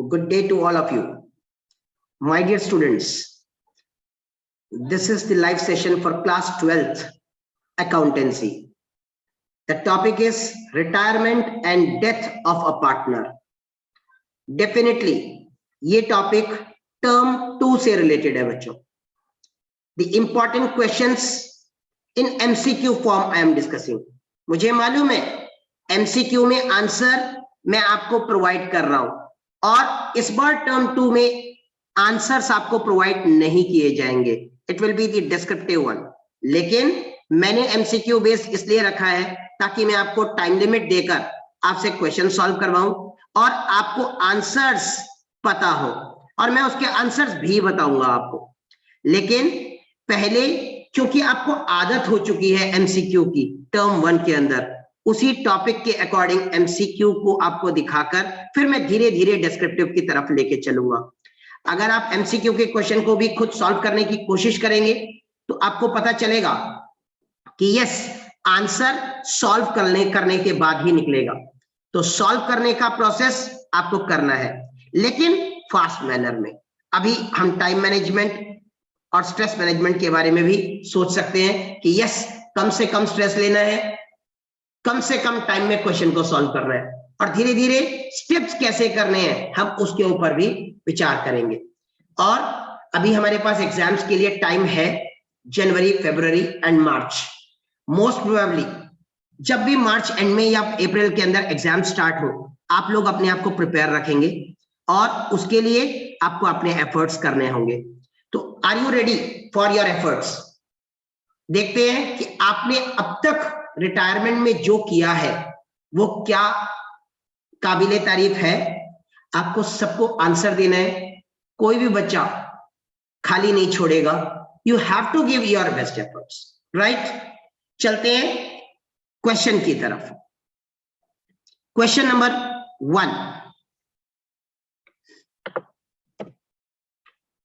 Good day to all of you. My dear students, this is the live session for class 12th accountancy. The topic is retirement and death of a partner. Definitely, ये topic term 2 से related है बच्चों. The important questions in MCQ form I am discussing. मुझे मालूम है MCQ में answer मैं आपको प्रोवाइड कर रहा हूं और इस बार टर्म 2 में आंसर्स आपको प्रोवाइड नहीं किए जाएंगे. It will be the descriptive one. लेकिन मैंने MCQ बेस्ड इसलिए रखा है ताकि मैं आपको टाइम लिमिट देकर आपसे क्वेश्चन सॉल्व करवाऊं और आपको आंसर्स पता हो और मैं उसके आंसर्स भी बताऊंगा आपको. लेकिन पहले क्योंकि आपको आदत हो चुकी है MCQ की टर्म 1 के अंदर, उसी टॉपिक के अकॉर्डिंग MCQ को आपको दिखाकर फिर मैं धीरे धीरे डिस्क्रिप्टिव की तरफ लेके चलूंगा. अगर आप MCQ के क्वेश्चन को भी खुद सॉल्व करने की कोशिश करेंगे तो आपको पता चलेगा कि यस, आंसर सॉल्व करने के बाद ही निकलेगा. तो सॉल्व करने का प्रोसेस आपको करना है, लेकिन फास्ट मैनर में. अभी हम टाइम मैनेजमेंट और स्ट्रेस मैनेजमेंट के बारे में भी सोच सकते हैं कि यस, कम से कम स्ट्रेस लेना है, कम से कम टाइम में क्वेश्चन को सॉल्व करना है और धीरे धीरे स्टेप्स कैसे करने हैं हम उसके ऊपर भी विचार करेंगे. और अभी हमारे पास एग्जाम्स के लिए टाइम है जनवरी, फरवरी एंड मार्च. मोस्ट प्रोबेबली जब भी मार्च एंड में या अप्रैल के अंदर एग्जाम स्टार्ट हो, आप लोग अपने आप को प्रिपेयर रखेंगे और उसके लिए आपको अपने एफर्ट्स करने होंगे. तो are you ready for your efforts? देखते हैं कि आपने अब तक रिटायरमेंट में जो किया है वो क्या काबिले तारीफ है. आपको सबको आंसर देना है, कोई भी बच्चा खाली नहीं छोड़ेगा. You have to give your best efforts, right? चलते हैं क्वेश्चन की तरफ. Question number 1.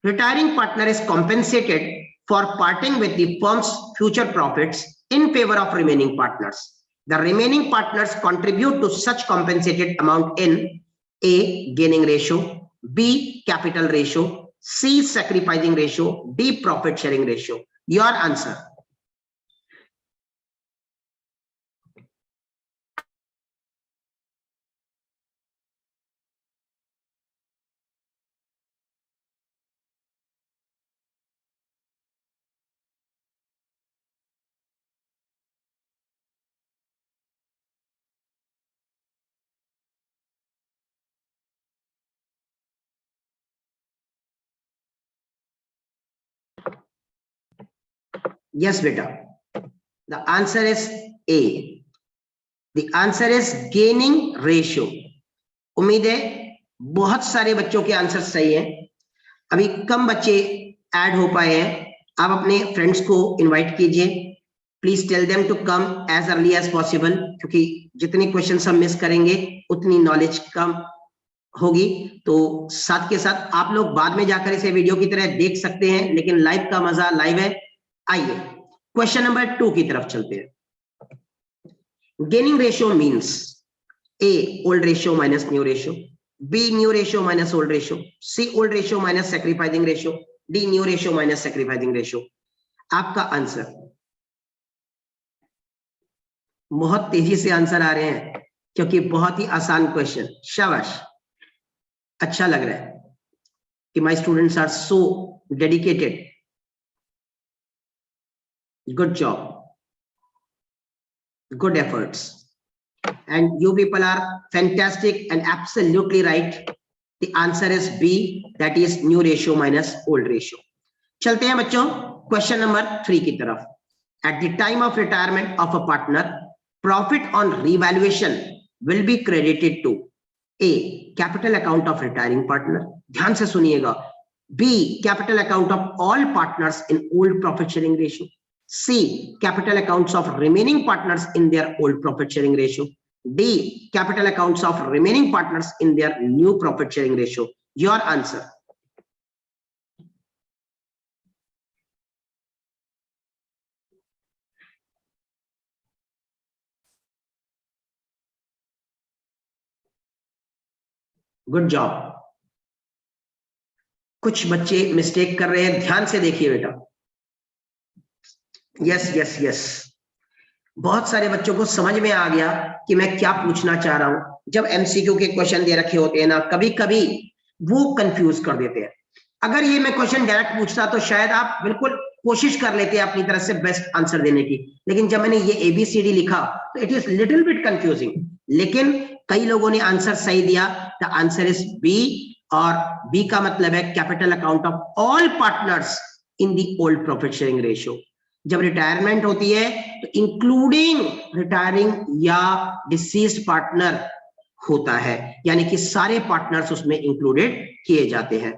Retiring partner is compensated for parting with the firm's future profits in favor of remaining partners. The remaining partners contribute to such compensated amount in A. Gaining ratio, B. Capital ratio, C. Sacrificing ratio, D. Profit sharing ratio. Your answer. Yes, beta. The answer is A. The answer is gaining ratio. उम्मीद है बहुत सारे बच्चों के answer सही हैं. अभी कम बच्चे ऐड हो पाए हैं. आप अपने फ्रेंड्स को इनवाइट कीजिए. Please tell them to come as early as possible, क्योंकि जितने क्वेश्चन हम मिस करेंगे उतनी नॉलेज कम होगी. तो साथ के साथ आप लोग बाद में जाकर इसे वीडियो की तरह देख सकते हैं, लेकिन लाइव का मजा लाइव है. आइए क्वेश्चन नंबर 2 की तरफ चलते हैं. Gaining ratio means A. old ratio minus new ratio, B. new ratio minus old ratio, C. old ratio minus sacrificing ratio, D. new ratio minus sacrificing ratio. आपका answer. बहुत तेजी से आंसर आ रहे हैं क्योंकि बहुत ही आसान क्वेश्चन. शाबाश, अच्छा लग रहा है कि my students are so dedicated. Good job, good efforts, and you people are fantastic and absolutely right. The answer is B, that is new ratio minus old ratio. चलते हैं बच्चों क्वेश्चन नंबर 3 की तरफ. At the time of retirement of a partner, profit on revaluation will be credited to A. capital account of retiring partner. ध्यान से सुनिएगा. B. capital account of all partners in old profit sharing ratio. C. capital accounts of remaining partners in their old profit sharing ratio. D. capital accounts of remaining partners in their new profit sharing ratio. Your answer. Good job. कुछ बच्चे mistake कर रहे हैं, ध्यान से देखिए बेटा। Yes yes yes, बहुत सारे बच्चों को समझ में आ गया कि मैं क्या पूछना चाह रहा हूं। जब एमसीक्यू के क्वेश्चन दे रखे होते हैं ना, कभी कभी वो कंफ्यूज कर देते हैं। अगर ये मैं क्वेश्चन डायरेक्ट पूछता तो शायद आप बिल्कुल कोशिश कर लेते अपनी तरफ से बेस्ट आंसर देने की, लेकिन जब मैंने ये ABCD लिखा तो it is little bit confusing. लेकिन कई लोगों ने आंसर सही दिया। द आंसर इज बी, और बी का मतलब है capital account of all partners in the old profit sharing ratio. जब रिटायरमेंट होती है तो इंक्लूडिंग रिटायरिंग या डिसीज्ड पार्टनर होता है, यानी कि सारे पार्टनर्स उसमें इंक्लूडेड किए जाते हैं।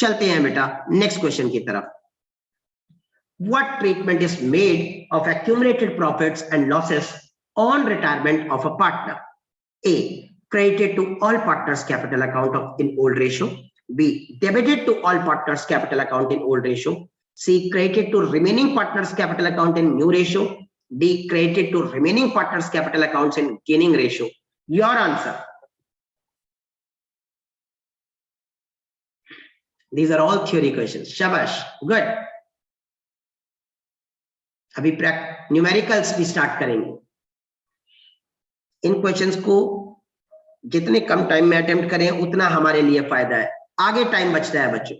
चलते हैं बेटा नेक्स्ट क्वेश्चन की तरफ। What treatment is made of accumulated profits and losses on retirement of a partner? A, credited to all partners capital account of in old ratio. B, debited to all partners capital account in old ratio. C, credited to remaining partners capital account in new ratio. D, credited to remaining partners capital accounts in gaining ratio. Your answer. These are all theory questions. Shabash, good. अभी numericals भी start करेंगे। इन questions को जितने कम time में attempt करें उतना हमारे लिए फायदा है, आगे टाइम बचता है बच्चों।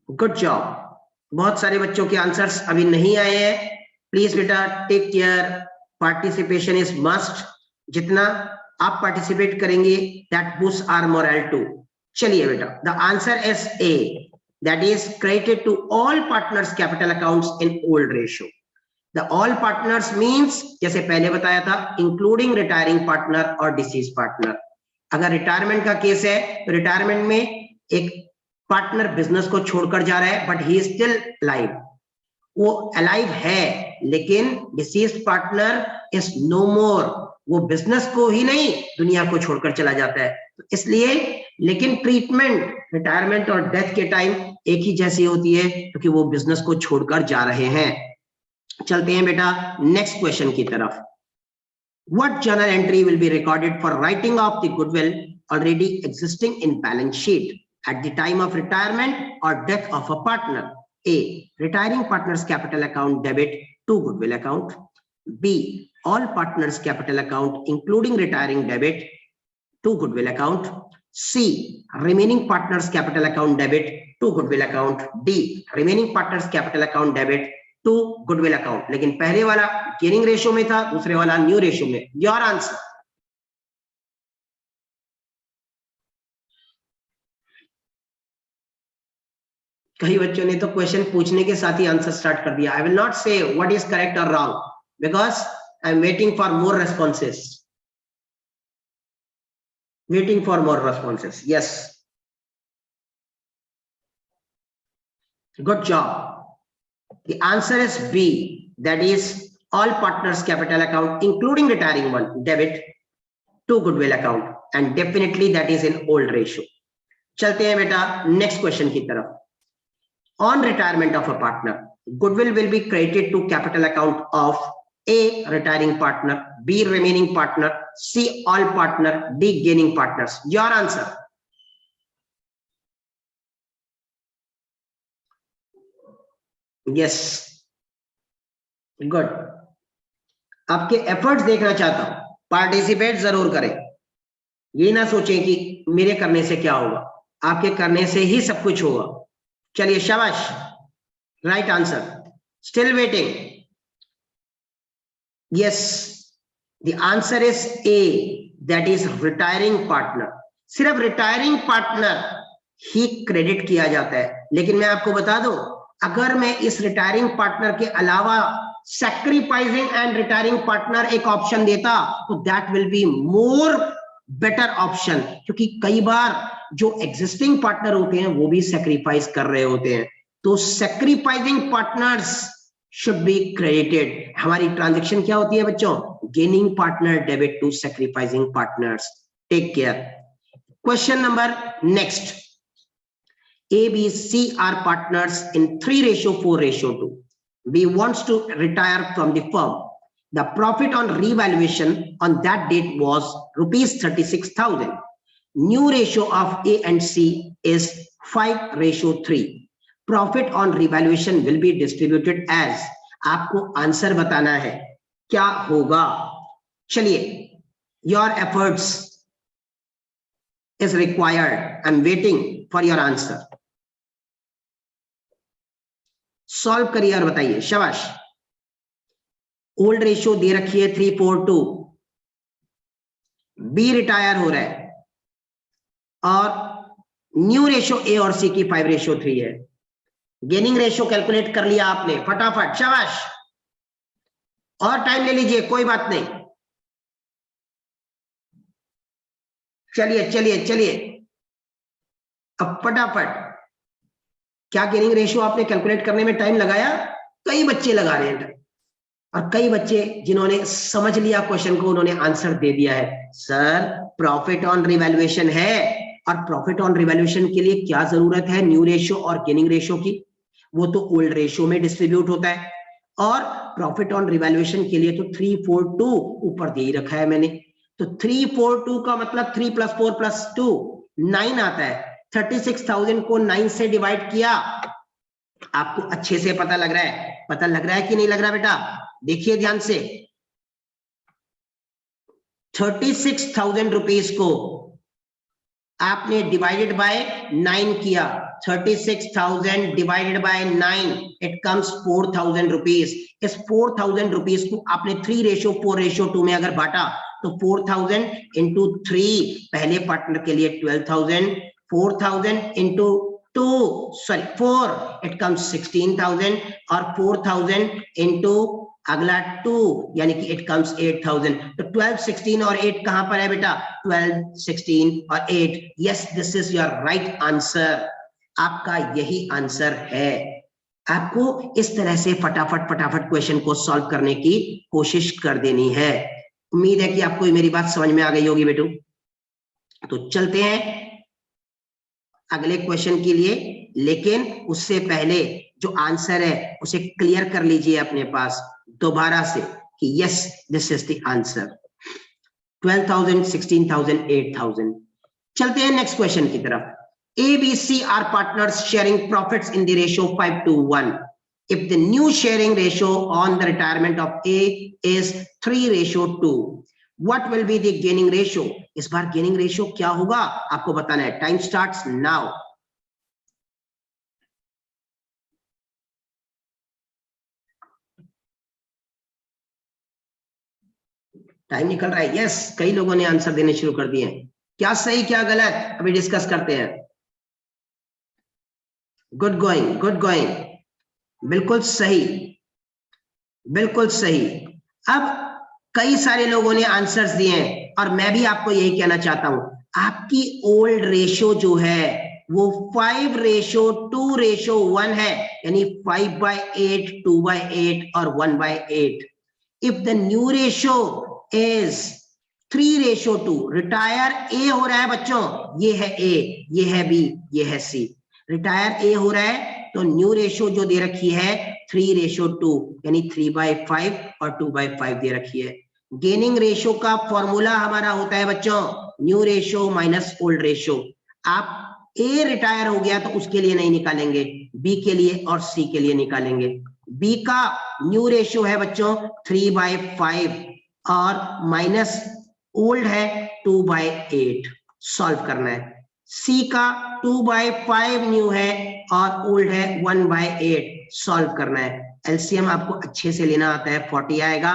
Good job. बहुत सारे बच्चों के आंसर्स अभी नहीं आए हैं। प्लीज बेटा take care, participation is must. जितना आप पार्टिसिपेट करेंगे that boost our moral too. चलिए बेटा, the answer is A, that is credited to all partners capital accounts in old ratio. The all partners means जैसे पहले बताया था including retiring partner और deceased partner। अगर रिटायरमेंट का केस है तो रिटायरमेंट में एक पार्टनर बिजनेस को छोड़कर जा रहा है but he is still alive, वो अलाइव है, लेकिन डिसीज्ड पार्टनर इज नो मोर, वो बिजनेस को ही नहीं दुनिया को छोड़कर चला जाता है। तो इसलिए लेकिन ट्रीटमेंट रिटायरमेंट और डेथ के टाइम एक ही जैसी होती है क्योंकि वो बिजनेस को छोड़कर जा रहे हैं। चलते हैं बेटा नेक्स्ट क्वेश्चन की तरफ। What journal entry will be recorded for writing off the goodwill already existing in balance sheet at the time of retirement or death of a partner? A, retiring partner's capital account debit to goodwill account. B, all partners capital account including retiring debit to goodwill account. C, remaining partners capital account debit to goodwill account. D, remaining partners capital account debit to goodwill account। लेकिन पहले वाला gaining ratio में था, दूसरे वाला new ratio में। Your answer. कई बच्चों ने तो क्वेश्चन पूछने के साथ ही आंसर स्टार्ट कर दिया। आई विल नॉट से व्हाट इज करेक्ट और wrong because I am waiting for more responses. Waiting for more responses. Yes. Good job. The answer is B. That is all partners capital account including retiring one debit to goodwill account, and definitely that is in old ratio. चलते हैं बेटा next question की तरफ। On retirement of a partner, goodwill will be credited to capital account of A, retiring partner, B, remaining partner, C, all partner, D, gaining partners. Your answer. Yes. Good. आपके efforts देखना चाहता हूं, participate जरूर करें। ये ना सोचें कि मेरे करने से क्या होगा, आपके करने से ही सब कुछ होगा। चलिए शाबाश, right answer. Still waiting. Yes, the answer is A, that is retiring partner। सिर्फ रिटायरिंग पार्टनर ही क्रेडिट किया जाता है, लेकिन मैं आपको बता दूं अगर मैं इस रिटायरिंग पार्टनर के अलावा सैक्रिफाइसिंग एंड रिटायरिंग पार्टनर एक ऑप्शन देता तो that will be more better option, क्योंकि कई बार जो एग्जिस्टिंग पार्टनर होते हैं वो भी सैक्रिफाइस कर रहे होते हैं। तो sacrificing partners should be credited। हमारी ट्रांजैक्शन क्या होती है बच्चों? Gaining partner debit to sacrificing partners. Take care. Question number next. A, B, C are partners in 3:4:2. B wants to retire from the firm. The profit on revaluation on that date was rupees 36,000. New ratio of A and C is 5:3. Profit on revaluation will be distributed as, आपको answer बताना है क्या होगा। चलिए, your efforts is required, I am waiting for your answer. Solve करिए और बताइए, शाबाश। ओल्ड रेशियो दे रखी है 3:4:2, बी रिटायर हो रहा है, और न्यू रेशियो ए और सी की 5:3 है। गेनिंग रेशियो कैलकुलेट कर लिया आपने, फटाफट, शाबाश। और टाइम ले लीजिए, कोई बात नहीं। चलिए चलिए चलिए, अब फटाफट। क्या गेनिंग रेशियो आपने कैलकुलेट करने में टाइम लगाया? कई बच्चे लगा रहे हैं, और कई बच्चे जिन्होंने समझ लिया क्वेश्चन को, उन्होंने आंसर दे दिया है। सर, प्रॉफिट ऑन रिवैल्यूएशन है, और प्रॉफिट ऑन रिवैल्यूएशन के लिए क्या जरूरत है न्यू रेशियो और गेनिंग रेशियो की? वो तो ओल्ड रेशियो में डिस्ट्रीब्यूट होता है, और प्रॉफिट ऑन रिवैल्यूएशन के लिए तो 3:4:2 ऊपर दे ही रखा है मैंने। तो 3:4:2 का मतलब 3 + 4 + 2 9 आता है। 36,000 को 9 से डिवाइड किया। आपको अच्छे से पता लग रहा है? पता लग रहा है कि नहीं लग रहा बेटा? देखिए ध्यान से, 36,000 रुपीज को आपने डिवाइडेड बाय 9 किया। 36,000 divided by 9, it comes 4,000 rupees. इस 4,000 रुपीज को आपने 3:4:2 में अगर बांटा, तो 4,000 इंटू 3, पहले पार्टनर के लिए 12,000, 4,000 इंटू 4, इट कम्स 16,000, और 4,000 इंटू अगला 2, यानी कि इट कम्स 8,000। तो 12, 16 और 8 कहां पर है बेटा? 12, 16 और 8। Yes, this is your right answer. आपका यही आंसर है। आपको इस तरह से फटाफट फटाफट क्वेश्चन को सॉल्व करने की कोशिश कर देनी है। उम्मीद है कि आपको मेरी बात समझ में आ गई होगी बेटू। तो चलते हैं अगले क्वेश्चन के लिए, लेकिन उससे पहले जो आंसर है उसे क्लियर कर लीजिए अपने पास दोबारा से कि yes, this is the answer. 12,000, 16,000, 8,000। चलते हैं नेक्स्ट क्वेश्चन की तरफ। A, B, C are partners sharing profits in the ratio 5:1. If the new sharing ratio on the retirement of A is 3:2, what will be the gaining ratio? इस बार gaining ratio क्या होगा आपको बताना है। Time starts now. Time निकल रहा है। Yes, कई लोगों ने आंसर देने शुरू कर दिए। क्या सही क्या गलत अभी डिस्कस करते हैं। गुड गोइंग, गुड गोइंग, बिल्कुल सही, बिल्कुल सही। अब कई सारे लोगों ने आंसर्स दिए हैं, और मैं भी आपको यही कहना चाहता हूं, आपकी ओल्ड रेशियो जो है वो 5:2:1 है, यानी 5/8, 2/8 और 1/8। If the new ratio is 3:2, retire A हो रहा है बच्चों, ये है ए, ये है बी, ये है सी। रिटायर ए हो रहा है, तो न्यू रेशियो जो दे रखी है 3:2, यानी 3/5 और 2/5 दे रखी है। गेनिंग रेशियो का फॉर्मूला हमारा होता है बच्चों new ratio minus old ratio. आप ए रिटायर हो गया तो उसके लिए नहीं निकालेंगे, बी के लिए और सी के लिए निकालेंगे। बी का न्यू रेशियो है बच्चों 3/5 और माइनस ओल्ड है 2/8, सॉल्व करना है। सी का 2/5 न्यू है और ओल्ड है 1/8, सॉल्व करना है। एलसीएम आपको अच्छे से लेना आता है, 40 आएगा।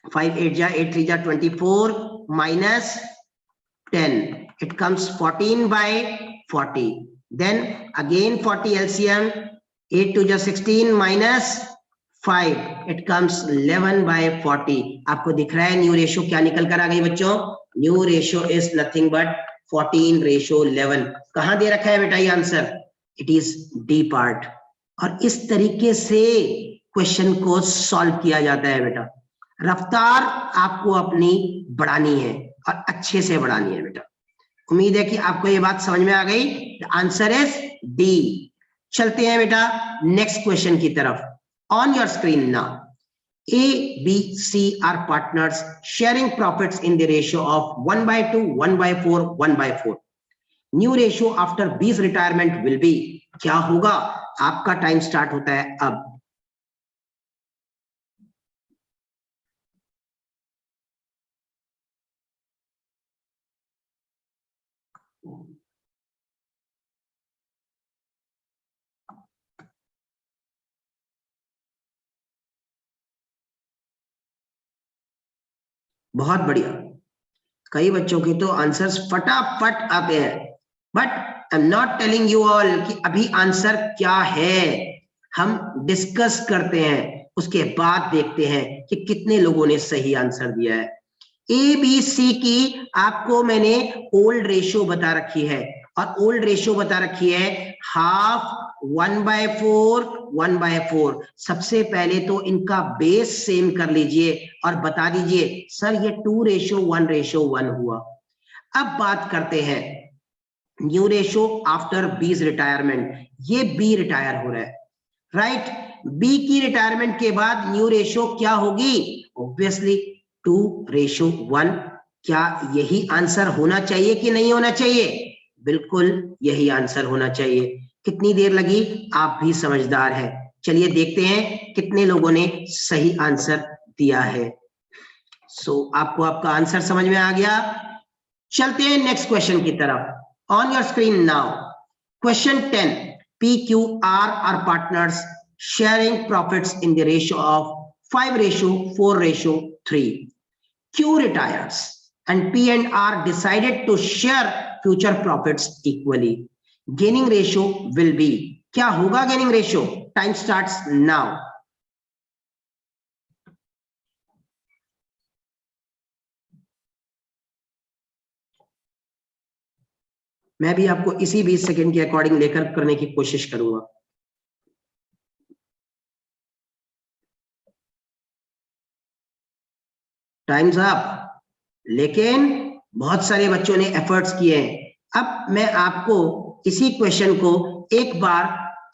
5 8 जा 8 3 जा 24 minus 10, it comes 14/40. Then again 40 LCM, 8 2 जा 16 minus 5, it comes 11/40. आपको दिख रहा है न्यू रेशियो क्या निकल कर आ गई बच्चों? New ratio is nothing but 14:11। कहां दे रखा है बेटा ये answer? It is D part. और इस तरीके से क्वेश्चन को सॉल्व किया जाता है बेटा। रफ्तार आपको अपनी बढ़ानी है और अच्छे से बढ़ानी है बेटा। उम्मीद है कि आपको ये बात समझ में आ गई। Answer is D. चलते हैं बेटा नेक्स्ट क्वेश्चन की तरफ। On your screen now, A, B, C are partners sharing profits in the ratio of 1/2, 1/4, 1/4. New ratio after 20 retirement will be, क्या होगा? आपका टाइम स्टार्ट होता है अब। बहुत बढ़िया, कई बच्चों के तो आंसर्स फटाफट आते हैं, but I am not telling you all कि अभी आंसर क्या है, हम डिस्कस करते हैं, उसके बाद देखते हैं कि कितने लोगों ने सही आंसर दिया है। ए बी सी की आपको मैंने ओल्ड रेशियो बता रखी है, और ओल्ड रेशियो बता रखी है हाफ 1/4 1/4। सबसे पहले तो इनका बेस सेम कर लीजिए और बता दीजिए सर ये 2:1:1 हुआ। अब बात करते हैं न्यू रेशियो आफ्टर 20 रिटायरमेंट, ये बी रिटायर हो रहा है, राइट? बी की रिटायरमेंट के बाद न्यू रेशियो क्या होगी? ऑब्वियसली 2:1। क्या यही आंसर होना चाहिए कि नहीं होना चाहिए? बिल्कुल यही आंसर होना चाहिए। कितनी देर लगी? आप भी समझदार हैं। चलिए देखते हैं कितने लोगों ने सही आंसर दिया है। आपको आपका आंसर समझ में आ गया। चलते हैं नेक्स्ट क्वेश्चन की तरफ। On your screen now question 10, PQR are partners sharing profits in the ratio of 5:4:3. Q retires and P and R decided to share future profits equally. Gaining ratio will be, क्या होगा gaining ratio? Time starts now. मैं भी आपको इसी 20 second के according लेकर करने की कोशिश करूंगा। टाइम्स अप, लेकिन बहुत सारे बच्चों ने एफर्ट्स किए हैं। अब मैं आपको इसी क्वेश्चन को एक बार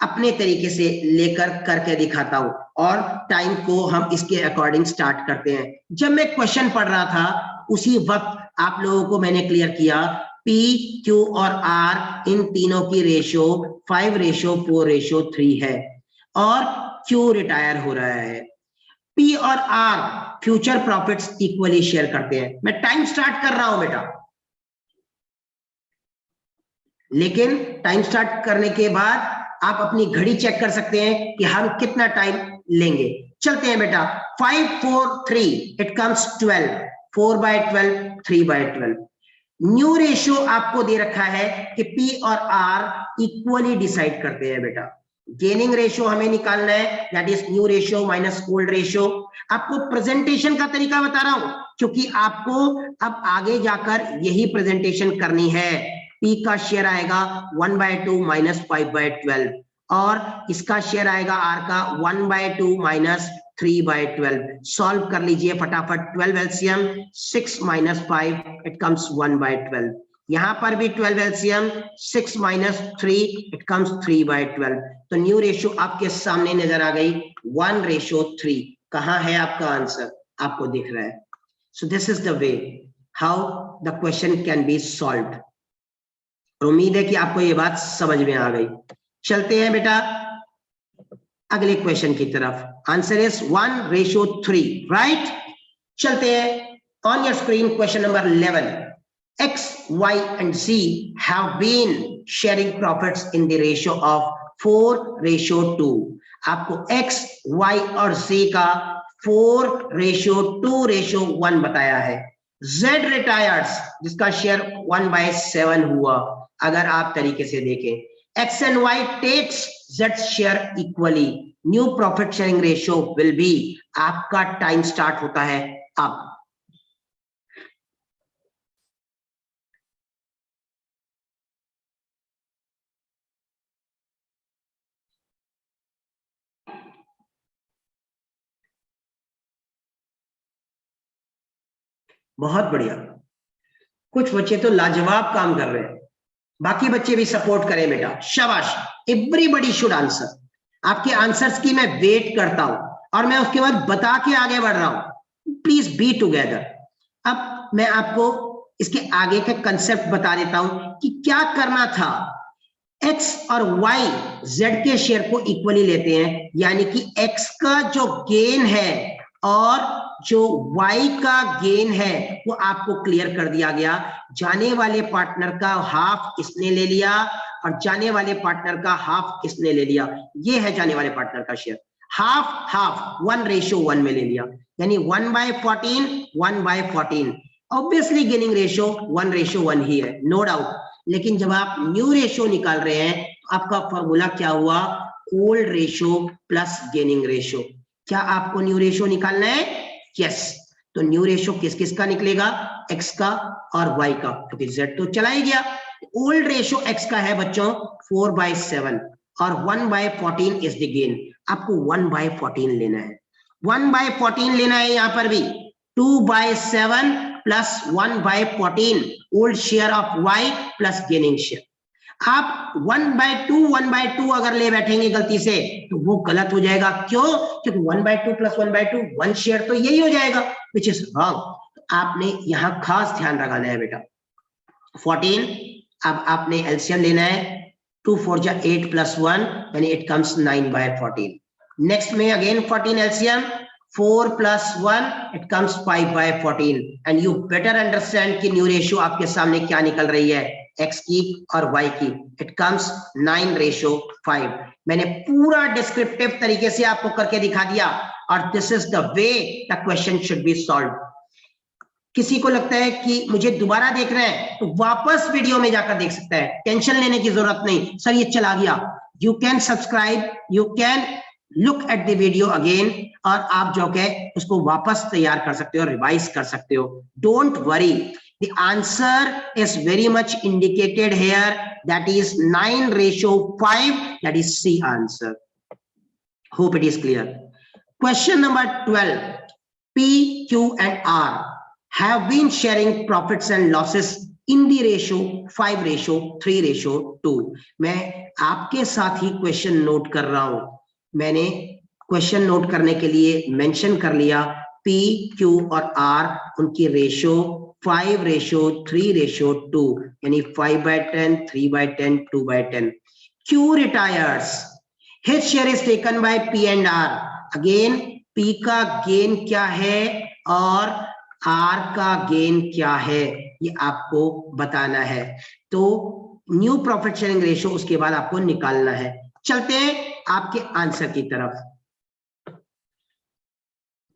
अपने तरीके से लेकर करके दिखाता हूं, और टाइम को हम इसके अकॉर्डिंग स्टार्ट करते हैं। जब मैं क्वेश्चन पढ़ रहा था उसी वक्त आप लोगों को मैंने क्लियर किया, P, Q और R इन तीनों की रेशियो 5:4:3 है, और Q रिटायर हो रहा है। P और R future profits equally share करते हैं। मैं टाइम स्टार्ट कर रहा हूं बेटा, लेकिन टाइम स्टार्ट करने के बाद आप अपनी घड़ी चेक कर सकते हैं कि हम कितना टाइम लेंगे। चलते हैं बेटा, 5:4:3 इट कम्स 12, 4/12 3/12। न्यू रेशियो आपको दे रखा है कि P और R इक्वली डिसाइड करते हैं बेटा। गेनिंग रेशियो हमें निकालना है, that is new ratio minus old ratio. आपको प्रेजेंटेशन का तरीका बता रहा हूं, क्योंकि आपको अब आगे जाकर यही प्रेजेंटेशन करनी है। P का शेयर आएगा 1/2 माइनस 5/12, और इसका शेयर आएगा R का 1/2 माइनस 3/12। सॉल्व कर लीजिए फटाफट। 12 एलसीएम 6 माइनस 5 इट कम्स 1/12। यहां पर भी 12 एलसीएम 6 माइनस 3 इट कम्स 3/12। तो न्यू रेशियो आपके सामने नजर आ गई 1:3। कहां है आपका आंसर? आपको दिख रहा है। So this is the way how the question can be solved. उम्मीद है कि आपको ये बात समझ में आ गई। चलते हैं बेटा अगले क्वेश्चन की तरफ। Answer is 1:3, right? चलते हैं on your screen question number 11। X, Y and Z have been sharing profits in the ratio of 4:2। आपको X, Y और Z का 4:2:1 बताया है। Z retires जिसका शेयर 1/7 हुआ। अगर आप तरीके से देखें, X and Y takes Z share equally, new profit sharing ratio will be. आपका टाइम स्टार्ट होता है अब। बहुत बढ़िया, कुछ बच्चे तो लाजवाब काम कर रहे हैं, बाकी बच्चे भी सपोर्ट करें बेटा, शाबाश। Everybody should answer. आपके आंसर्स की मैं वेट करता हूं, और मैं उसके बाद बता के आगे बढ़ रहा हूं। Please be together. अब मैं आपको इसके आगे का कंसेप्ट बता देता हूं कि क्या करना था। x और y z के शेयर को इक्वली लेते हैं, यानी कि x का जो गेन है और जो y का गेन है वो आपको क्लियर कर दिया गया। जाने वाले पार्टनर का हाफ इसने ले लिया और जाने वाले पार्टनर का हाफ इसने ले लिया। ये है जाने वाले पार्टनर का शेयर, हाफ हाफ 1:1 में ले लिया, यानी 1/14 1/14। ऑब्वियसली गेनिंग रेशियो 1:1 ही है, नो डाउट। लेकिन जब आप न्यू रेशियो निकाल रहे हैं तो आपका फॉर्मूला क्या हुआ, old ratio plus gaining ratio. क्या आपको न्यू रेशियो निकालना है? यस। तो न्यू रेशियो किस किस का निकलेगा, x का और y का, क्योंकि z तो चला ही गया। ओल्ड रेशियो x का है बच्चों 4/7 और 1/14 इज द गेन। आपको 1/14 लेना है, 1/14 लेना है। यहां पर भी 2/7 plus 1/14 old share of y plus gaining share. आप 1/2 अगर ले बैठेंगे गलती से तो वो गलत हो जाएगा। क्यों? क्योंकि 1/2 प्लस 1/2 1 शेयर तो यही हो जाएगा, विच इज रॉन्ग। आपने यहां खास ध्यान लगाना है बेटा। 14, अब आपने एलसीएम लेना है, 2 4 जा 8 प्लस 1 यानी इट कम्स 9/14। नेक्स्ट में again 14 LCM, 4 plus 1 it comes 5/14 and you better understand कि न्यू रेशियो आपके सामने क्या निकल रही है, x की और y की। it comes 9:5। मैंने पूरा डिस्क्रिप्टिव तरीके से आपको करके दिखा दिया और this is the way the question should be solve. किसी को लगता है कि मुझे दोबारा देखना है तो वापस वीडियो में जाकर देख सकता है, टेंशन लेने की जरूरत नहीं। सर ये चला गया, you can subscribe, you can look at the video again और आप जो है उसको वापस तैयार कर सकते हो, रिवाइज कर सकते हो। Don't worry, the answer is very much indicated here, that is 9:5, that is C answer. Hope it is clear. Question number 12, P, Q and R have been sharing profits and losses in the ratio 5:3:2। मैं आपके साथ ही question note कर रहा हूं। मैंने question note करने के लिए मेंशन कर लिया P, Q और R, उनकी रेशियो 5:3:2 यानी 5/10, 3/10, 2/10। Q retires, his share is taken by P and R। Again P का गेन क्या है और R का गेन क्या है, ये आपको बताना है। तो न्यू प्रॉफिट शेयरिंग रेशियो उसके बाद आपको निकालना है। चलते हैं आपके आंसर की तरफ।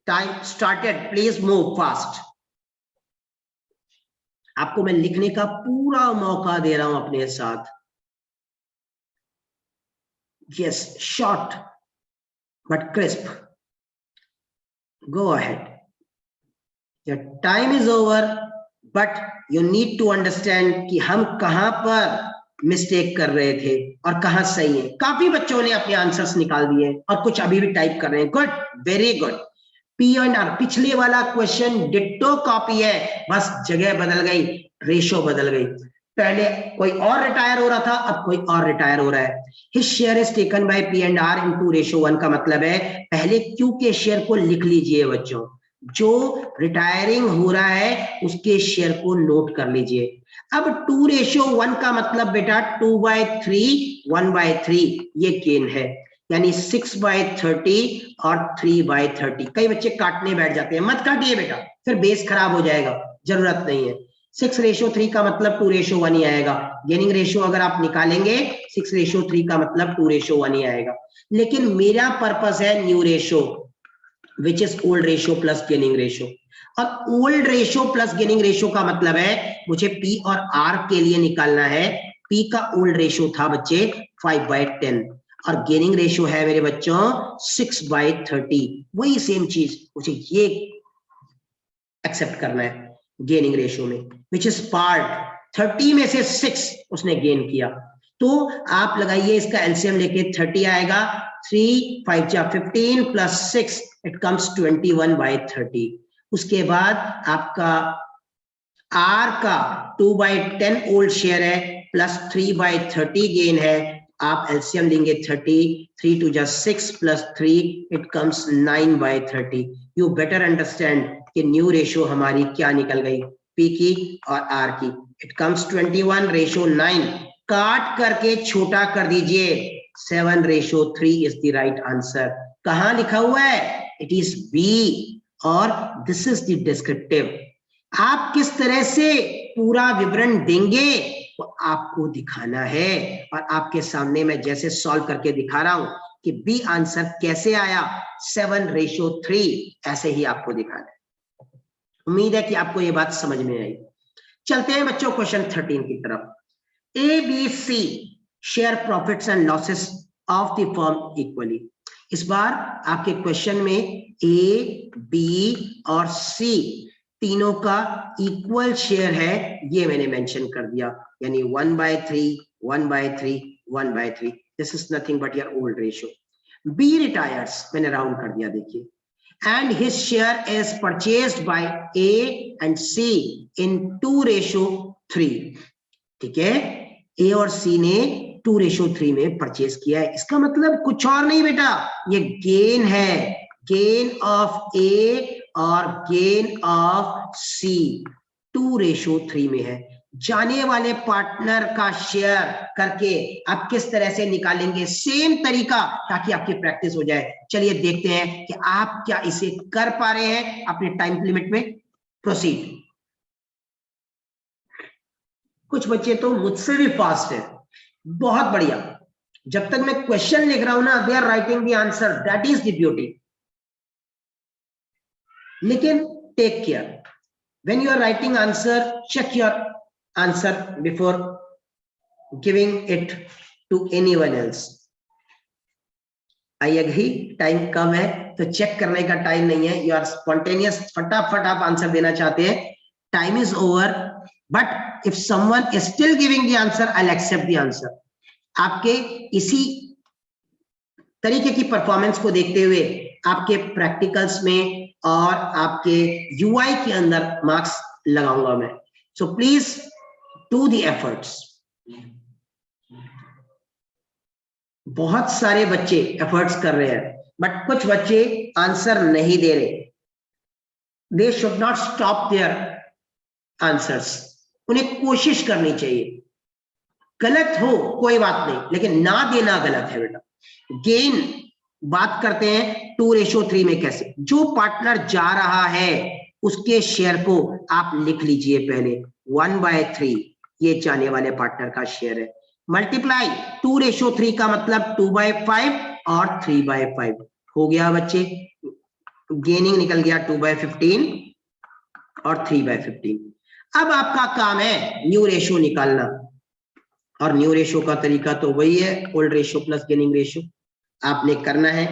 Time started, please move fast. आपको मैं लिखने का पूरा मौका दे रहा हूं अपने साथ। Yes, short but crisp, go ahead. Your time is over, but you need to understand कि हम कहां पर मिस्टेक कर रहे थे और कहां सही है। काफी बच्चों ने अपने आंसर्स निकाल दिए और कुछ अभी भी टाइप कर रहे हैं। Good, very good. P and R, पिछले वाला क्वेश्चन डिट्टो कॉपी है, बस जगह बदल गई, रेशो बदल गई। पहले कोई और रिटायर हो रहा था, अब कोई और रिटायर हो रहा है। His share is taken by P and R in 2:1 का मतलब है पहले Q के शेयर को लिख लीजिए बच्चों, जो रिटायरिंग हो रहा है उसके शेयर को नोट कर लीजिए। अब 2:1 का मतलब बेटा 2/3 1/3 ये गेन है, यानी 6/30 और 3/30। कई बच्चे काटने बैठ जाते हैं, मत काटिए बेटा, फिर बेस खराब हो जाएगा, जरूरत नहीं है। 6:3 का मतलब 2:1 ही आएगा। गेनिंग रेशियो अगर आप निकालेंगे 6:3 का मतलब 2:1 ही आएगा। लेकिन मेरा पर्पस है new ratio, which is old ratio plus gaining ratio। और old ratio plus gaining ratio का मतलब है मुझे P और R के लिए निकालना है। P का old ratio था बच्चे 5/10 और gaining ratio है मेरे बच्चों 6/30। वही सेम चीज मुझे ये एक्सेप्ट करना है गेनिंग रेशियो में, which is part 30 में से 6 उसने गेन किया। तो आप लगाइए, इसका एलसीएम लेके 30 आएगा, 3 5 जा 15 प्लस 6 इट कम्स 21/30। उसके बाद आपका R का 2/10 ओल्ड शेयर है प्लस 3/30 गेन है। आप एलसीएम लेंगे 30, 3 2 जा 6 plus 3 it comes 9/30। You better understand कि न्यू रेशियो हमारी क्या निकल गई, P की और R की, इट कम्स 21:9, काट करके छोटा कर दीजिए, 7:3 इज द राइट आंसर। कहां लिखा हुआ है? इट इज बी, और दिस इज द डिस्क्रिप्टिव। आप किस तरह से पूरा विवरण देंगे वो आपको दिखाना है, और आपके सामने मैं जैसे सॉल्व करके दिखा रहा हूं कि बी आंसर कैसे आया 7:3, ऐसे ही आपको दिखाना है। उम्मीद है कि आपको ये बात समझ में आई। चलते हैं बच्चों क्वेश्चन 13 की तरफ। A B C share profits and losses of the firm equally. इस बार आपके क्वेश्चन में ए, बी और सी तीनों का इक्वल शेयर है, ये मैंने मेंशन कर दिया, यानी 1/3, 1/3, 1/3। This is nothing but your old ratio. B retires, मैंने राउंड कर दिया, देखिए, and his share is purchased by A and C in 2:3। ठीक है, A और C ने 2:3 में परचेज किया है। इसका मतलब कुछ और नहीं बेटा, ये गेन है, गेन ऑफ A और गेन ऑफ C 2:3 में है। जाने वाले पार्टनर का शेयर करके आप किस तरह से निकालेंगे, सेम तरीका, ताकि आपकी प्रैक्टिस हो जाए। चलिए देखते हैं कि आप क्या इसे कर पा रहे हैं अपने टाइम लिमिट में। प्रोसीड। कुछ बच्चे तो मुझसे भी फास्ट है, बहुत बढ़िया। जब तक मैं क्वेश्चन लिख रहा हूं ना, they are writing the answer, that is the beauty. लेकिन take care, when you are writing answer, check your answer before giving it to anyone else. I agree, time कम है तो चेक करने का टाइम नहीं है, यू आर स्पॉन्टेनियस, फटाफट आप आंसर देना चाहते हैं, time is over. But if someone is still giving the answer, I will accept the answer. आपके इसी तरीके की परफॉर्मेंस को देखते हुए आपके प्रैक्टिकल्स में और आपके यूआई के अंदर मार्क्स लगाऊंगा मैं। So please do the efforts। बहुत सारे बच्चे एफर्ट्स कर रहे हैं, बट कुछ बच्चे आंसर नहीं दे रहे। They should not stop their answers, उन्हें कोशिश करनी चाहिए। गलत हो कोई बात नहीं, लेकिन ना देना गलत है बेटा। गेन बात करते हैं 2:3 में कैसे, जो पार्टनर जा रहा है उसके शेयर को आप लिख लीजिए पहले, 1/3 ये जाने वाले पार्टनर का शेयर है, मल्टीप्लाई 2:3 का मतलब 2/5 और 3/5 हो गया बच्चे। गेनिंग निकल गया 2/15 और 3/15। अब आपका काम है न्यू रेशियो निकालना, और न्यू रेशियो का तरीका तो वही है, old ratio plus gaining ratio. आपने करना है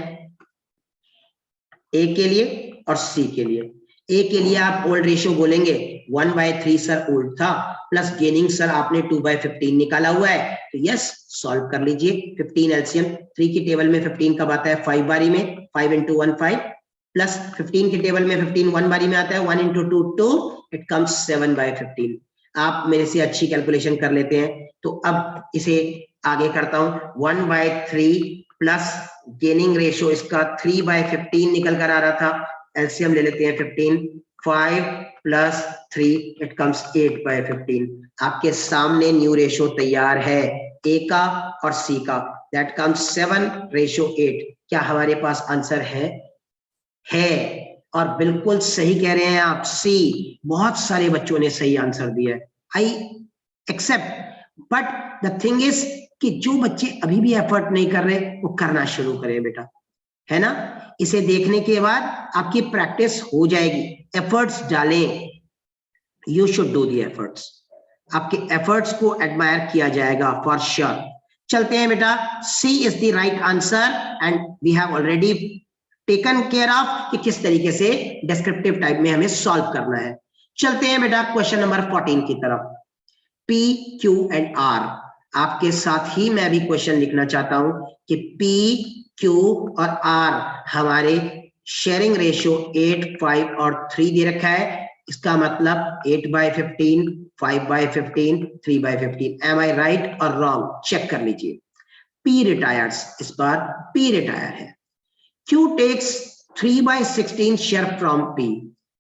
ए के लिए और सी के लिए। ए के लिए आप ओल्ड रेशियो बोलेंगे, 1/3 सर ओल्ड था, प्लस गेनिंग सर आपने 2/15 निकाला हुआ है, तो यस सॉल्व कर लीजिए। 15 एलसीएम 3 की टेबल में 15 कब आता है, 5 बारी में, 5 into 1 5, प्लस 15 की टेबल में 15 1 बारी में आता है, 1 into 2 2, इट कम्स 7/15। आप मेरे से अच्छी कैलकुलेशन कर लेते हैं, तो अब इसे आगे करता हूं। 1/3 प्लस गेनिंग रेशियो इसका 3/15 निकल कर आ रहा था, एलसीएम ले लेते हैं 15, 5 प्लस 3, इट कम्स 8/15। आपके सामने न्यू रेशियो तैयार है ए का और सी का, दैट कम्स 7:8। क्या हमारे पास आंसर है? और बिल्कुल सही कह रहे हैं आप, सी। बहुत सारे बच्चों ने सही आंसर दिया है, I accept. But the thing is कि जो बच्चे अभी भी एफर्ट नहीं कर रहे वो करना शुरू करें बेटा, है ना। इसे देखने के बाद आपकी प्रैक्टिस हो जाएगी। एफर्ट्स डालें, you should do the efforts, आपके एफर्ट्स को एडमायर किया जाएगा फॉर श्योर। चलते हैं बेटा, C is the right answer and we have already taken care of कि किस तरीके से डिस्क्रिप्टिव टाइप में हमें सॉल्व करना है। चलते हैं बेटा क्वेश्चन नंबर 14 की तरफ। P, Q एंड R, आपके साथ ही मैं भी क्वेश्चन लिखना चाहता हूं कि P, Q और R हमारे शेयरिंग रेशियो 8, 5 और 3 दे रखा है। इसका मतलब 8/15, 5/15, 3/15। एम आई राइट और रॉन्ग, चेक कर लीजिए। P रिटायर्स, इस बार P रिटायर है। Q takes 3/16 share from P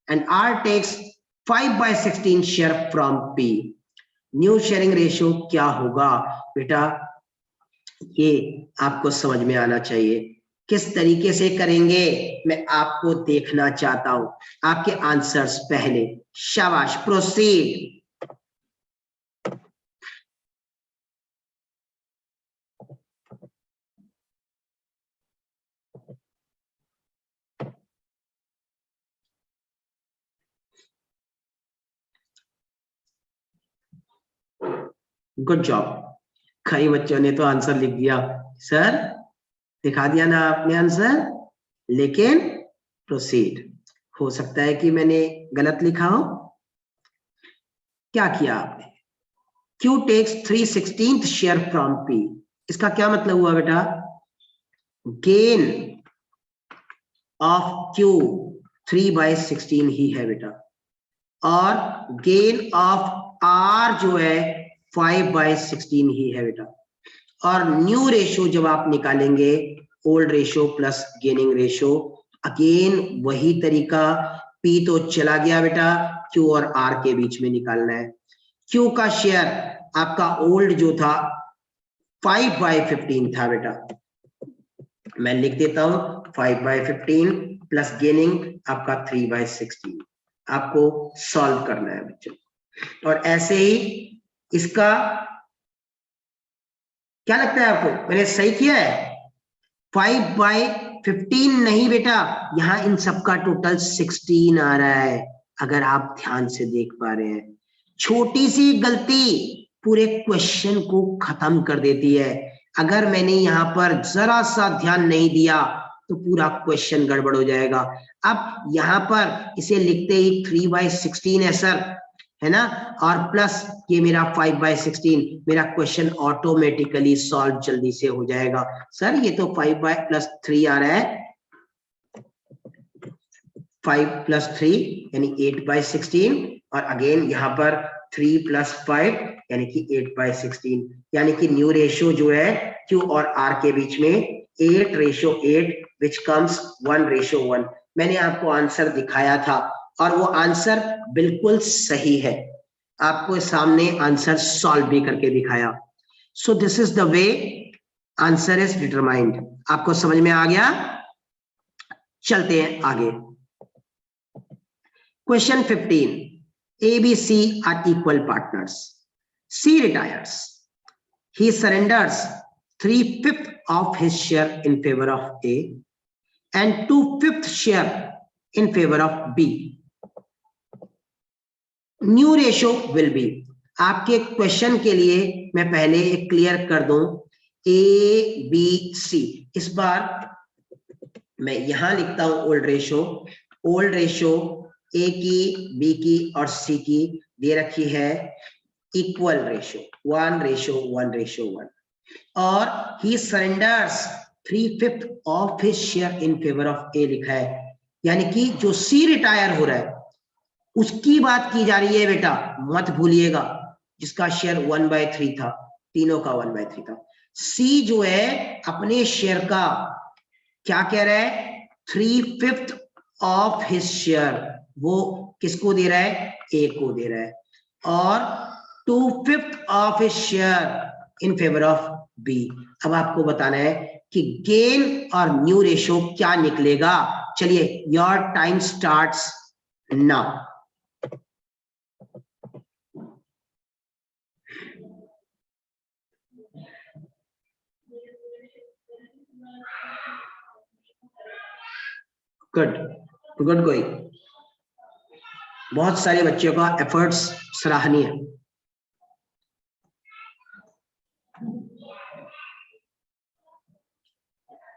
and R takes 5/16 share from P. New sharing ratio क्या होगा बेटा, ये आपको समझ में आना चाहिए। किस तरीके से करेंगे मैं आपको देखना चाहता हूं, आपके आंसर्स पहले। शाबाश, प्रोसीड। Good job. कई बच्चों ने तो आंसर लिख दिया, सर दिखा दिया ना आपने आंसर, लेकिन प्रोसीड। हो सकता है कि मैंने गलत लिखा हो। क्या किया आपने? Q takes 3/16 share from P। इसका क्या मतलब हुआ बेटा? गेन ऑफ Q 3/16 ही है बेटा, और गेन ऑफ R जो है 5/16 ही है बेटा। और न्यू रेशियो जब आप निकालेंगे, old ratio plus gaining ratio, again वही तरीका, P तो चला गया बेटा, Q और R के बीच में निकालना है। Q का शेयर आपका ओल्ड जो था 5/15 था बेटा, मैं लिख देता हूं 5/15 प्लस गेनिंग आपका 3/16। आपको सॉल्व करना है बच्चों। और ऐसे ही इसका क्या लगता है आपको, मैंने सही किया है? 5/15 नहीं बेटा, यहां इन सबका टोटल 16 आ रहा है, अगर आप ध्यान से देख पा रहे हैं। छोटी सी गलती पूरे क्वेश्चन को खत्म कर देती है। अगर मैंने यहाँ पर जरा सा ध्यान नहीं दिया तो पूरा क्वेश्चन गड़बड़ हो जाएगा। अब यहाँ पर इसे लिखते ही 3/16 है सर, है ना, और प्लस ये मेरा 5/16, मेरा क्वेश्चन ऑटोमेटिकली सॉल्व जल्दी से हो जाएगा। सर ये तो 5/3 आ रहा है, 5+3 यानी 8/16, और अगेन यहाँ पर 3+5 यानी कि 8/16, यानी कि न्यू रेशियो जो है Q और R के बीच में 8:8 विच कम्स 1:1। मैंने आपको आंसर दिखाया था और वो आंसर बिल्कुल सही है, आपको सामने आंसर सॉल्व भी करके दिखाया। So this is the way answer is determined. आपको समझ में आ गया? चलते हैं आगे। Question 15. A, B, C are equal partners. C retires. He surrenders 3/5 of his share in favor of A and 2/5 share in favor of B. New ratio will be. आपके question के लिए मैं पहले एक क्लियर कर दूं, A, B, C। इस बार मैं यहां लिखता हूं old ratio. Old ratio A की, बी की और सी की दे रखी है इक्वल रेशियो 1:1:1, और he surrenders 3/5 of his share in favour of A लिखा है, यानी कि जो सी रिटायर हो रहा है उसकी बात की जा रही है बेटा, मत भूलिएगा, जिसका शेयर 1/3 था, तीनों का 1/3 था। सी जो है अपने शेयर का क्या कह रहा है, 3/5 ऑफ हिज शेयर, वो किसको दे रहा है, ए को दे रहा है, और 2/5 of his share in favour of B. अब आपको बताना है कि गेन और न्यू रेशियो क्या निकलेगा। चलिए, your time starts now. Good good going, बहुत सारे बच्चों का एफर्ट्स सराहनीय।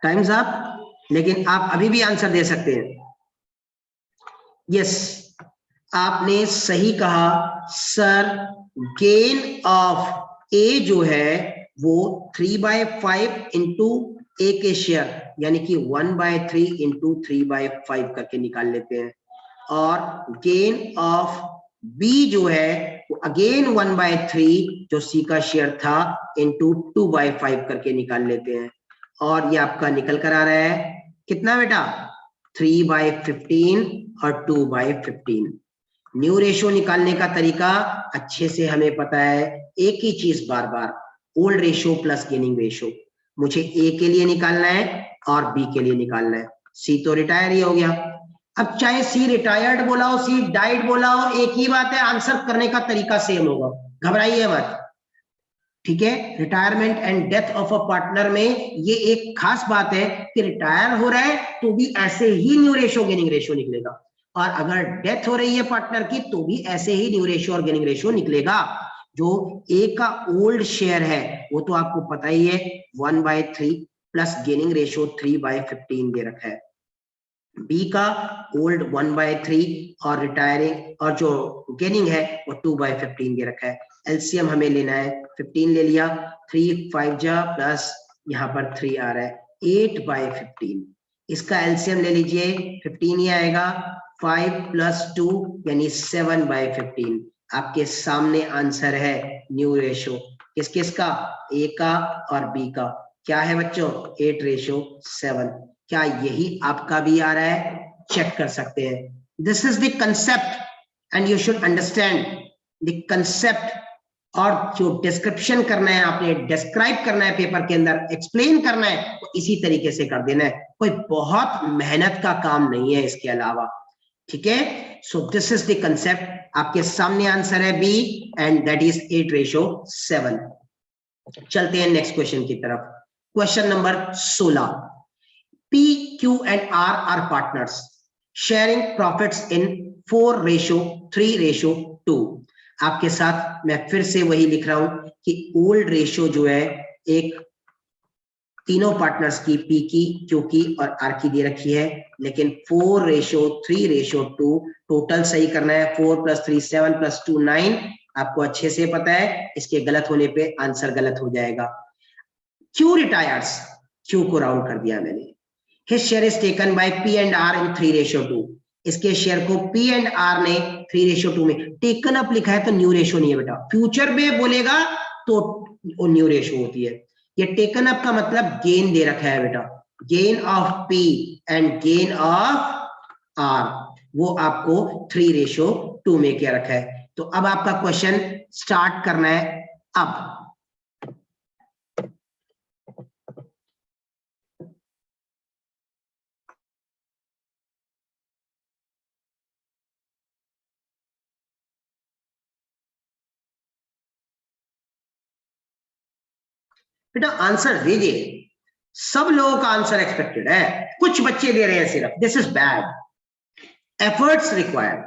टाइम्स अप, लेकिन आप अभी भी आंसर दे सकते हैं। यस, आपने सही कहा सर, गेन ऑफ ए जो है वो 3/5 इंटू ए के शेयर, यानी कि 1/3 इंटू 3/5 करके निकाल लेते हैं, और गेन ऑफ बी जो है वो अगेन 1/3 जो सी का शेयर था इंटू 2/5 करके निकाल लेते हैं, और ये आपका निकल कर आ रहा है कितना बेटा, 3/15 और 2/15। न्यू रेशो निकालने का तरीका अच्छे से हमें पता है, एक ही चीज बार बार, old ratio plus gaining ratio. मुझे ए के लिए निकालना है और बी के लिए निकालना है। सी तो रिटायर ही हो गया। अब चाहे सी रिटायर्ड बोला हो, सी डाइड बोला हो, एक ही बात है, आंसर करने का तरीका सेम होगा, घबराइए मत। ठीक है, retirement and death of a partner में ये एक खास बात है कि रिटायर हो रहा है तो भी ऐसे ही न्यू रेशो गेनिंग रेशो निकलेगा, और अगर डेथ हो रही है पार्टनर की तो भी ऐसे ही न्यू रेशो और गेनिंग रेशो निकलेगा। जो ए का ओल्ड शेयर है वो तो आपको पता ही है, 1/3 प्लस गेनिंग रेशो 3/15 दे रखा है। बी का ओल्ड 1/3 और रिटायरिंग और जो गेनिंग है वो 2/15 दे रखा है। एलसीएम हमें लेना है, 15 ले लिया, 3 5 जा प्लस यहाँ पर 3 आ रहा है, 8/15। इसका एलसीएम ले लीजिए, 15 ही आएगा, 5 + 2 यानी 7/15। आपके सामने आंसर है न्यू रेशो, किस किस का, ए का और बी का। क्या है बच्चों, 8:7। क्या यही आपका भी आ रहा है, चेक कर सकते हैं। This is the concept and you should understand the concept. और जो डिस्क्रिप्शन करना है, आपने डिस्क्राइब करना है पेपर के अंदर, एक्सप्लेन करना है, तो इसी तरीके से कर देना है, कोई बहुत मेहनत का काम नहीं है इसके अलावा। ठीक है, so this is the concept. आपके सामने आंसर है बी एंड दैट इज 8:7। चलते हैं नेक्स्ट क्वेश्चन की तरफ। Question number 16। P, Q and R are partners sharing profits in 4:3:2। आपके साथ मैं फिर से वही लिख रहा हूं कि ओल्ड रेशो जो है, एक तीनों पार्टनर्स की, P की, Q की और R की दे रखी है, लेकिन 4:3:2 टोटल सही करना है। 4 + 3 7 + 2 9। आपको अच्छे से पता है, इसके गलत होने पे आंसर गलत हो जाएगा। Q रिटायर्स, Q को राउंड कर दिया मैंने। His share is taken by P and R in 3:2। इसके शेयर को P and R ने 3:2 में टेकन अप लिखा है, तो न्यू रेशो नहीं है बेटा। फ्यूचर में बोलेगा तो वो न्यू रेशो होती है। ये टेकन अप का मतलब गेन दे रखा है बेटा, gain of P and gain of R, वो आपको 3:2 में क्या रखा है। तो अब आपका क्वेश्चन स्टार्ट करना है। अब बेटा आंसर दीजिए, सब लोगों का आंसर एक्सपेक्टेड है, कुछ बच्चे दे रहे हैं सिर्फ। This is bad, efforts required.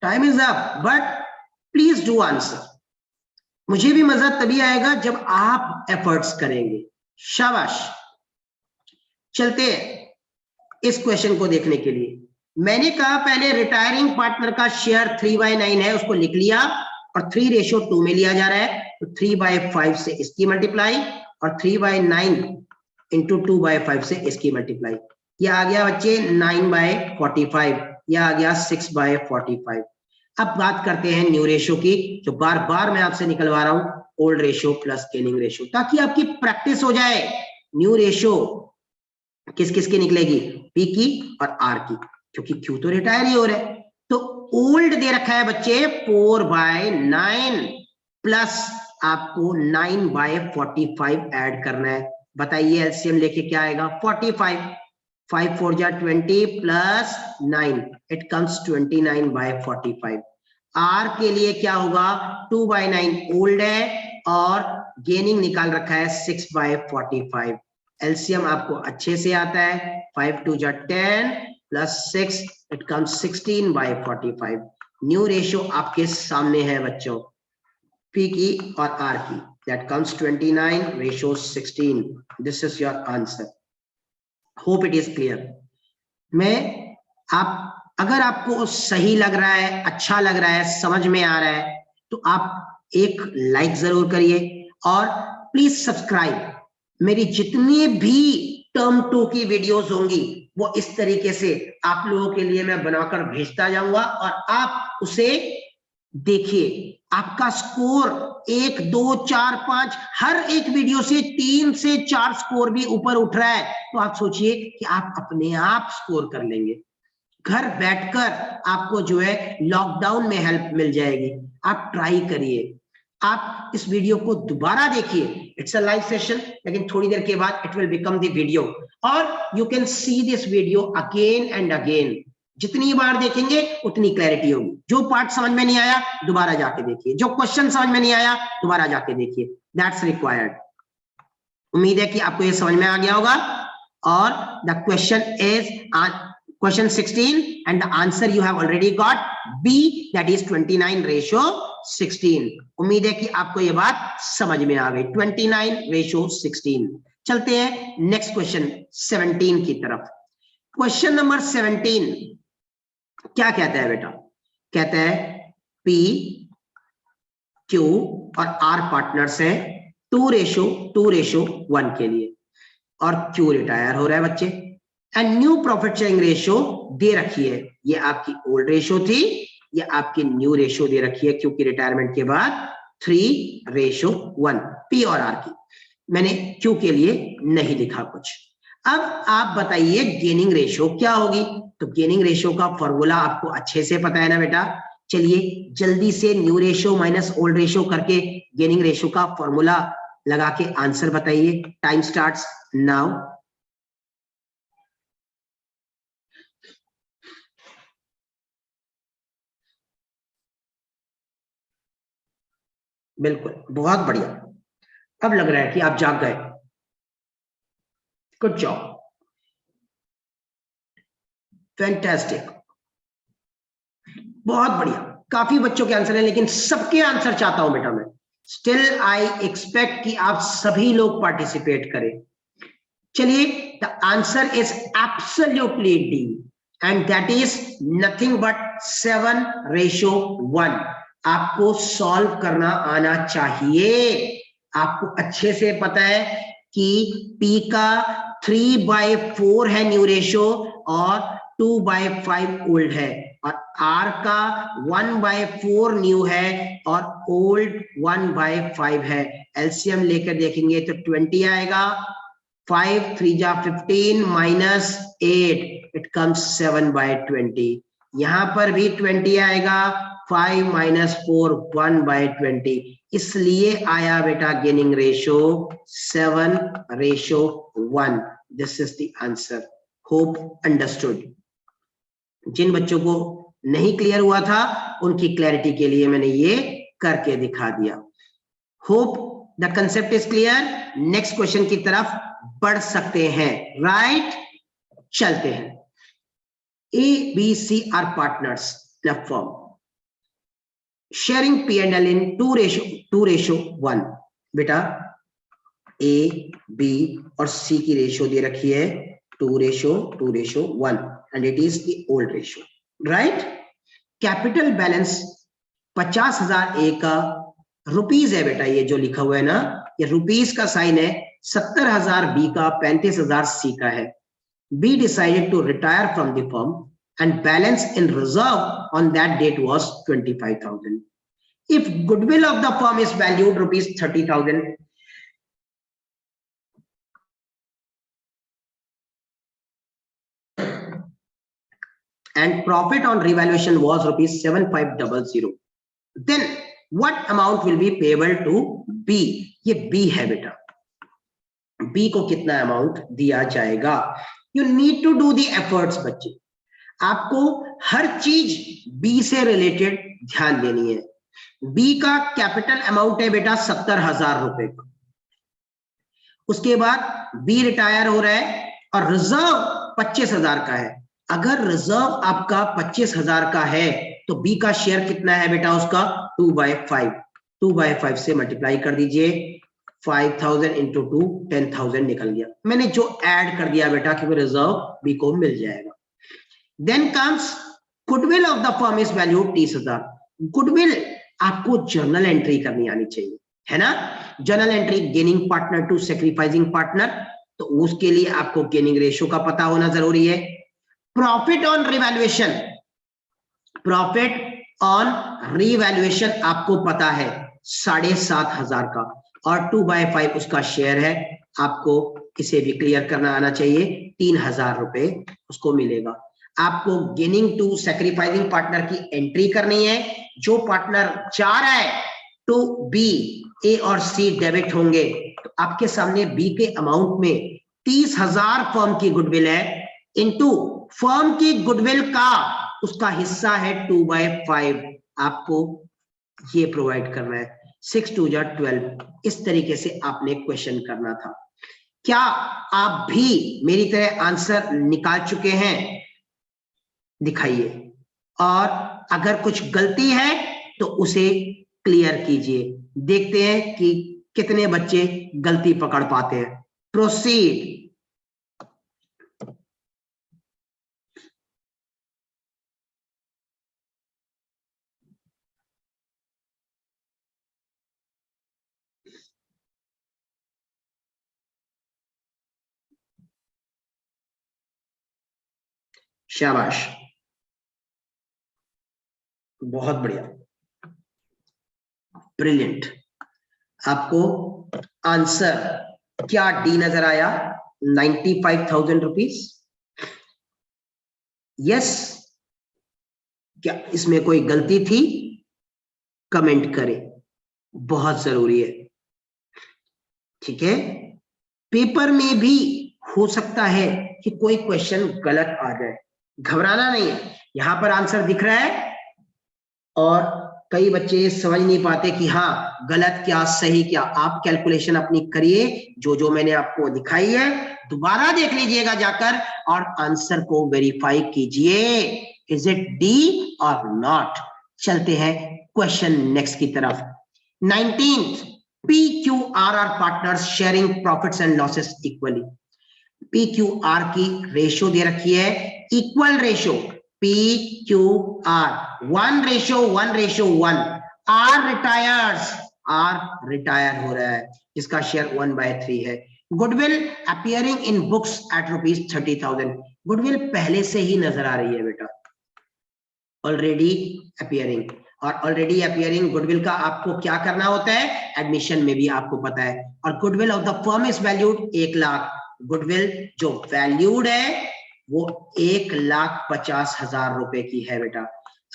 Time is up, but please do answer. मुझे भी मजा तभी आएगा जब आप एफर्ट्स करेंगे। शाबाश। चलते हैं इस क्वेश्चन को देखने के लिए। मैंने कहा पहले रिटायरिंग पार्टनर का शेयर 3/9 है, उसको लिख लिया, और 3:2 में लिया जा रहा है, तो 3/5 से इसकी मल्टीप्लाई और 3/9 इंटू 2/5 से इसकी मल्टीप्लाई। ये आ गया बच्चे 9/45, यह आ गया 6/45। अब बात करते हैं न्यू रेशो की, जो बार बार मैं आपसे निकलवा रहा हूं, old ratio plus gaining ratio, ताकि आपकी प्रैक्टिस हो जाए। न्यू रेशो किस किस की निकलेगी, पी की और आर की, क्योंकि क्यू तो रिटायर ही हो रहा है। तो ओल्ड दे रखा है बच्चे 4/9 प्लस आपको 9/45 ऐड करना है। बताइए एलसीएम लेके क्या आएगा, 45। 5 4 जा 20 प्लस 9, इट कम्स 29/45। आर के लिए क्या होगा, 2/9 ओल्ड है और गेनिंग निकाल रखा है 6/45। एलसीएम आपको अच्छे से आता है, 5 2 जा 10 plus 6, it comes 16/45। New ratio आपके सामने है बच्चों, पी की और आर की, that comes 29:16। This is your answer. Hope it is clear. मैं आप अगर आपको सही लग रहा है, अच्छा लग रहा है, समझ में आ रहा है, तो आप एक लाइक जरूर करिए और प्लीज सब्सक्राइब। मेरी जितनी भी टर्म 2 की वीडियोस होंगी वो इस तरीके से आप लोगों के लिए मैं बनाकर भेजता जाऊंगा, और आप उसे देखिए आपका स्कोर 1 2 4 5 हर एक वीडियो से 3 से 4 स्कोर भी ऊपर उठ रहा है, तो आप सोचिए कि आप अपने आप स्कोर कर लेंगे। घर बैठकर आपको जो है लॉकडाउन में हेल्प मिल जाएगी। आप ट्राई करिए, आप इस वीडियो को दोबारा देखिए, इट्स अ लाइव सेशन, लेकिन थोड़ी देर के बाद it will become the video, और you can see this video again and again. जितनी बार देखेंगे उतनी क्लैरिटी होगी। जो पार्ट समझ में नहीं आया दोबारा जाके देखिए, जो क्वेश्चन समझ में नहीं आया दोबारा जाके देखिए, दैट्स रिक्वायर्ड। उम्मीद है कि आपको ये समझ में आ गया होगा। और the question is question 16 and the answer you have already got B, that is 29:16। उम्मीद है कि आपको ये बात समझ में आ गई, 29:16। चलते हैं नेक्स्ट क्वेश्चन 17 की तरफ। क्वेश्चन नंबर 17 क्या कहता है बेटा? कहता है P, Q और R पार्टनर्स हैं 2:1 के लिए, और Q रिटायर हो रहा है बच्चे, and new profit sharing ratio दे रखी है। ये आपकी ओल्ड रेशियो थी, ये आपकी न्यू रेशियो दे रखी है क्योंकि रिटायरमेंट के बाद 3:1 P और R की। मैंने Q के लिए नहीं लिखा कुछ। अब आप बताइए गेनिंग रेशियो क्या होगी? तो गेनिंग रेशियो का फॉर्मूला आपको अच्छे से पता है ना बेटा? चलिए जल्दी से new ratio minus old ratio करके गेनिंग रेशियो का फॉर्मूला लगा के आंसर बताइए। Time starts now. बिल्कुल, बहुत बढ़िया। अब लग रहा है कि आप जाग गए। गुड जॉब, फैंटास्टिक, बहुत बढ़िया। काफी बच्चों के आंसर हैं, लेकिन सबके आंसर चाहता हूं बेटा मैं। स्टिल आई एक्सपेक्ट कि आप सभी लोग पार्टिसिपेट करें। चलिए, the answer is absolutely D, and that is nothing but 7:1। आपको सॉल्व करना आना चाहिए। आपको अच्छे से पता है कि P का 3/4 है न्यू रेशियो और 2/5 ओल्ड है, और R का 1/4 न्यू है और ओल्ड 1/5 है। एलसीएम लेकर देखेंगे तो 20 आएगा। 5 3 जा 15 माइनस 8, इट कम्स 7/20। यहां पर भी 20 आएगा। 5 माइनस 4 1/20, इसलिए आया बेटा gaining ratio 7:1। This is the answer. Hope understood. जिन बच्चों को नहीं क्लियर हुआ था उनकी क्लैरिटी के लिए मैंने ये करके दिखा दिया। Hope the concept is clear. Next question की तरफ बढ़ सकते हैं, राइट? चलते हैं। A, B, C are partners in a firm, sharing P&L in 2:1। बेटा A, B और C की रेशियो दे रखी है 2:1, and it is the old ratio, right? Capital balance 50,000 A का रुपीज है बेटा, ये जो लिखा हुआ है ना, ये रुपीज का साइन है। 70,000 B का, 35,000 C का है। B decided to retire from the firm and balance in reserve on that date was 25,000. If goodwill of the firm is valued rupees 30,000, and profit on revaluation was rupees 7500, then what amount will be payable to B? ये B है बेटा। B को कितना amount दिया जाएगा? You need to do the efforts बच्चे। आपको हर चीज B से रिलेटेड ध्यान देनी है। B का कैपिटल अमाउंट है बेटा 70,000 रुपए का। उसके बाद B रिटायर हो रहा है और रिजर्व 25,000 का है। अगर रिजर्व आपका 25,000 का है तो B का शेयर कितना है बेटा? उसका 2/5। 2/5 से मल्टीप्लाई कर दीजिए। 5,000 इंटू 2 10,000 निकल गया। मैंने जो ऐड कर दिया बेटा कि वो रिजर्व B को मिल जाएगा। Then comes goodwill of the firm is value 30,000। Goodwill आपको जर्नल एंट्री करनी आनी चाहिए, है ना? Journal entry gaining partner to sacrificing partner, तो उसके लिए आपको गेनिंग रेशियो का पता होना जरूरी है। Profit on revaluation, profit on revaluation आपको पता है 7,500 का, और 2/5 उसका शेयर है, आपको इसे भी क्लियर करना आना चाहिए, 3,000 रुपए उसको मिलेगा। आपको गेनिंग टू सैक्रिफाइसिंग पार्टनर की एंट्री करनी है। जो पार्टनर चाह रहा है टू बी, ए और सी डेबिट होंगे, तो आपके सामने बी के अमाउंट में 30,000 फर्म की गुडविल है, इनटू फर्म की गुडविल का उसका हिस्सा है 2/5, आपको ये प्रोवाइड करना है। 6 2 12, इस तरीके से आपने क्वेश्चन करना था। क्या आप भी मेरी तरह आंसर निकाल चुके हैं? दिखाइए, और अगर कुछ गलती है तो उसे क्लियर कीजिए। देखते हैं कि कितने बच्चे गलती पकड़ पाते हैं। प्रोसीड। शाबाश, बहुत बढ़िया, ब्रिलियंट। आपको आंसर क्या डी नजर आया? 95,000 रुपीज। यस, क्या इसमें कोई गलती थी? कमेंट करें, बहुत जरूरी है। ठीक है, पेपर में भी हो सकता है कि कोई क्वेश्चन गलत आ जाए, घबराना नहीं है। यहां पर आंसर दिख रहा है, और कई बच्चे समझ नहीं पाते कि हाँ गलत क्या सही क्या। आप कैलकुलेशन अपनी करिए, जो जो मैंने आपको दिखाई है दोबारा देख लीजिएगा जाकर, और आंसर को वेरीफाई कीजिए, इज इट डी और नॉट। चलते हैं क्वेश्चन नेक्स्ट की तरफ। 19th, PQR R partners sharing profits and losses equally. PQR की रेशियो दे रखी है, equal ratio, PQR 1:1:1। R retires, R retire हो रहा है, जिसका शेयर 1/3 है। Goodwill appearing in books at ₹30,000। Goodwill पहले से ही नजर आ रही है बेटा, ऑलरेडी अपीयरिंग। और ऑलरेडी अपीयरिंग गुडविल का आपको क्या करना होता है, एडमिशन में भी आपको पता है। और goodwill of the firm is valued 1 lakh. Goodwill जो वैल्यूड है वो 1,50,000 रुपए की है बेटा।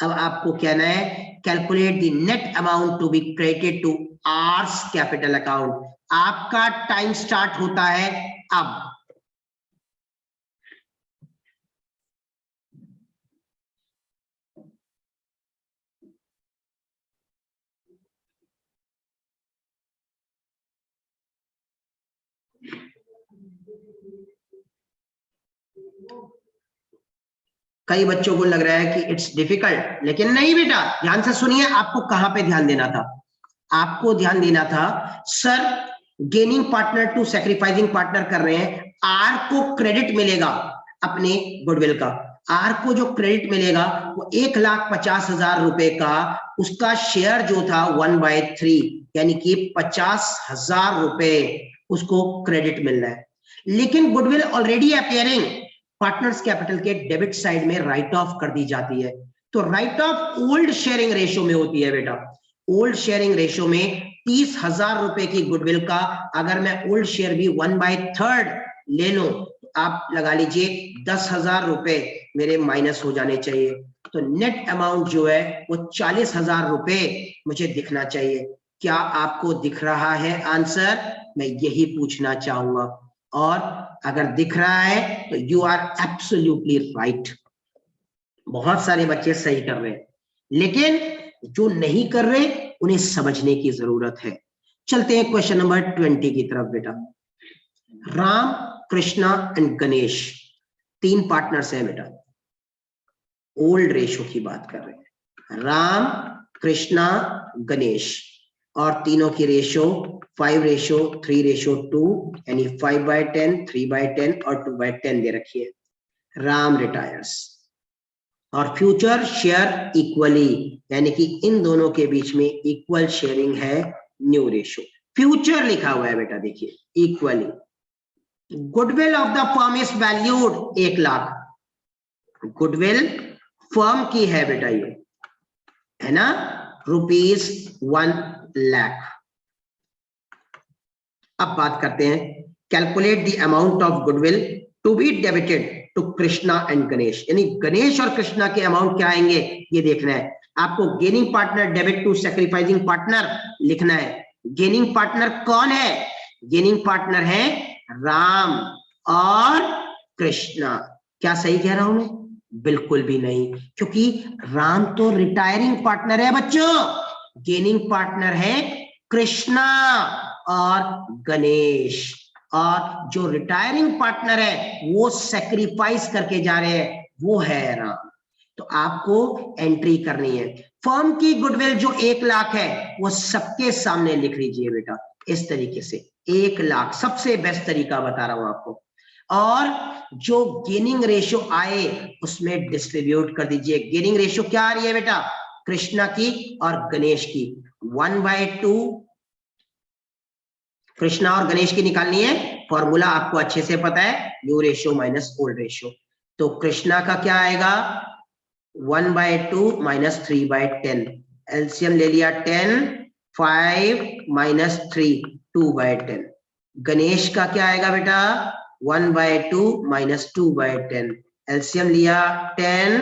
अब आपको कहना है calculate the net amount to be credited to R's capital account. आपका टाइम स्टार्ट होता है अब। कई बच्चों को लग रहा है कि इट्स डिफिकल्ट, लेकिन नहीं बेटा, ध्यान से सुनिए। आपको कहां पे ध्यान देना था? आपको ध्यान देना था, sir gaining partner to sacrificing partner कर रहे हैं, आर को क्रेडिट मिलेगा अपने गुडविल का। आर को जो क्रेडिट मिलेगा वो 1,50,000 रुपए का, उसका शेयर जो था 1/3, यानी कि 50,000 रुपए उसको क्रेडिट मिल रहा है। लेकिन goodwill already appearing partners capital के डेबिट साइड में राइट ऑफ कर दी जाती है। तो right of old sharing ratio में होती है बेटा। ओल्ड शेयरिंग रेशियो में 30,000 रुपए की गुडविल का अगर मैं ओल्ड शेयर भी 1/3 ले लूं, तो आप लगा लीजिए 10,000 रुपए मेरे माइनस हो जाने चाहिए। तो नेट अमाउंट जो है वो 40,000 रुपए मुझे दिखना चाहिए। क्या आपको दिख रहा है आंसर? मैं यही पूछना चाहूंगा, और अगर दिख रहा है तो यू आर एब्सोल्युटली राइट। बहुत सारे बच्चे सही कर रहे हैं, लेकिन जो नहीं कर रहे उन्हें समझने की जरूरत है। चलते हैं क्वेश्चन नंबर 20 की तरफ बेटा। राम, कृष्णा एंड गणेश 3 पार्टनर्स हैं बेटा। ओल्ड रेशो की बात कर रहे हैं, राम, कृष्णा, गणेश, और तीनों की रेशो 5:3:2, यानी 5/10, 3/10 और 2/10 दे रखी है। राम रिटायर्स, और फ्यूचर शेयर इक्वली, यानी कि इन दोनों के बीच में इक्वल शेयरिंग है, न्यू रेशो। फ्यूचर लिखा हुआ है बेटा, देखिए equally. Goodwill of the firm is valued 1 lakh. Goodwill firm की है बेटा ये, है ना, ₹1,00,000। अब बात करते हैं, calculate the amount of goodwill to be debited to Krishna and Ganesh, यानी गणेश और कृष्णा के अमाउंट क्या आएंगे ये देखना है आपको। Gaining partner debit to sacrificing partner लिखना है। गेनिंग पार्टनर कौन है? गेनिंग पार्टनर है राम और कृष्णा। क्या सही कह रहा हूं मैं? बिल्कुल भी नहीं, क्योंकि राम तो रिटायरिंग पार्टनर है बच्चों, गेनिंग पार्टनर है कृष्णा और गणेश, और जो रिटायरिंग पार्टनर है वो सैक्रिफाइस करके जा रहे हैं, वो है राम। तो आपको एंट्री करनी है। फर्म की गुडविल जो 1,00,000 है वो सबके सामने लिख लीजिए बेटा, इस तरीके से 1,00,000 सबसे बेस्ट तरीका बता रहा हूं आपको। और जो गेनिंग रेशियो आए उसमें डिस्ट्रीब्यूट कर दीजिए। गेनिंग रेशियो क्या आ रही है बेटा? कृष्णा की और गणेश की 1/2 कृष्णा और गणेश की निकालनी है। फॉर्मूला आपको अच्छे से पता है, new ratio minus old ratio. तो कृष्णा का क्या आएगा? 1/2 माइनस 3/10, एलसीएम ले लिया 10, 5 माइनस 3, 2/10। गणेश का क्या आएगा बेटा? 1/2 माइनस 2/10, एलसीएम लिया 10,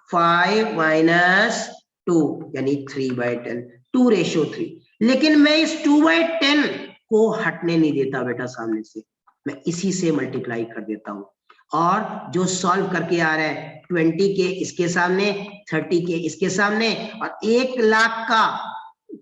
5 माइनस 2 यानी 3/10, 2:3। लेकिन मैं इस 2/10 को हटने नहीं देता बेटा सामने से, मैं इसी से मल्टीप्लाई कर देता हूं। और जो सॉल्व करके आ रहा है 20 के इसके सामने, 30 के इसके सामने, और 1,00,000 का